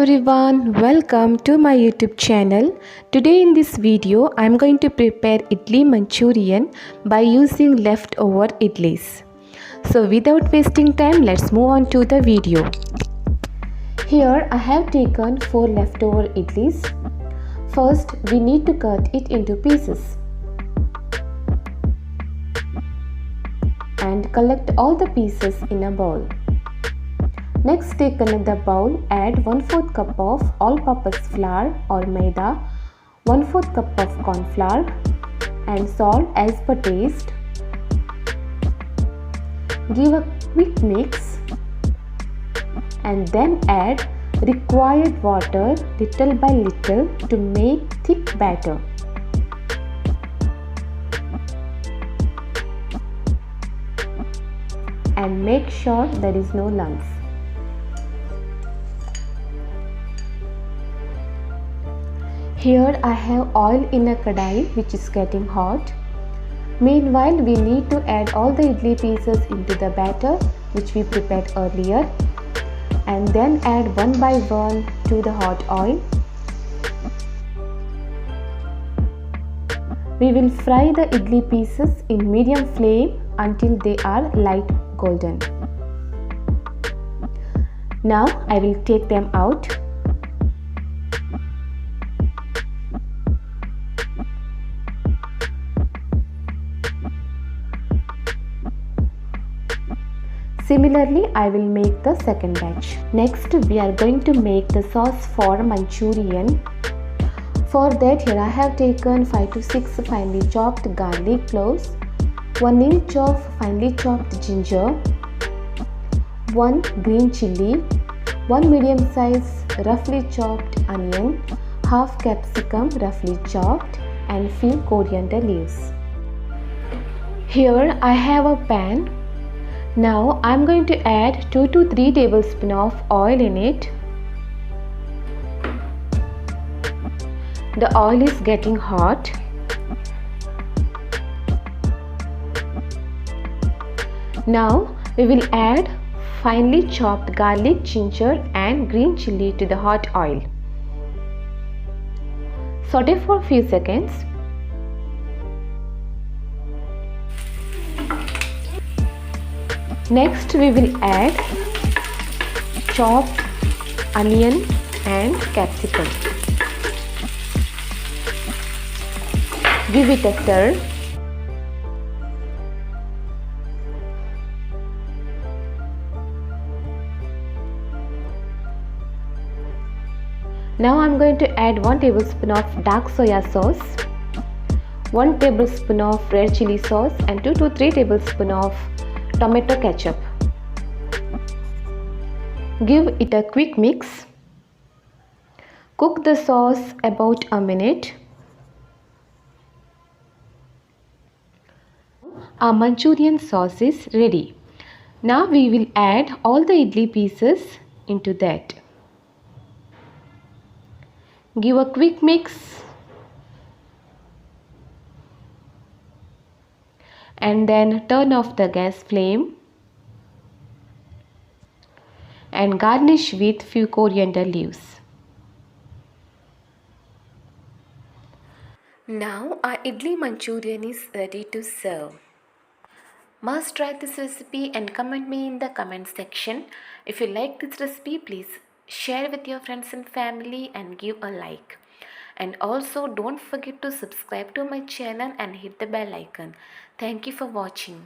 everyone, welcome to my YouTube channel. Today in this video I am going to prepare idli manchurian by using leftover idlis. So without wasting time, let's move on to the video. Here I have taken 4 leftover idlis. First we need to cut it into pieces and collect all the pieces in a bowl. Next, take another bowl, add 1/4 cup of all-purpose flour or maida, 1/4 cup of corn flour and salt as per taste. Give a quick mix and then add required water little by little to make thick batter. And make sure there is no lumps. Here I have oil in a kadai which is getting hot. Meanwhile, we need to add all the idli pieces into the batter which we prepared earlier and then add one by one to the hot oil. We will fry the idli pieces in medium flame until they are light golden. Now I will take them out. Similarly, I will make the second batch. Next, we are going to make the sauce for manchurian. For that, here I have taken 5 to 6 finely chopped garlic cloves, 1 inch of finely chopped ginger, 1 green chilli, 1 medium size roughly chopped onion, half capsicum roughly chopped and few coriander leaves. Here I have a pan. Now I am going to add 2 to 3 tablespoons of oil in it. The oil is getting hot. Now we will add finely chopped garlic, ginger and green chilli to the hot oil. Saute for a few seconds. Next we will add chopped onion and capsicum. Give it a stir. Now I am going to add 1 tablespoon of dark soya sauce, 1 tablespoon of red chili sauce and 2 to 3 tablespoons of tomato ketchup. Give it a quick mix. Cook the sauce about a minute. Our manchurian sauce is ready. Now we will add all the idli pieces into that. Give a quick mix and then turn off the gas flame and garnish with few coriander leaves. Now our idli manchurian is ready to serve. Must try this recipe and comment me in the comment section. If you like this recipe, please share with your friends and family and give a like. And also don't forget to subscribe to my channel and hit the bell icon. Thank you for watching.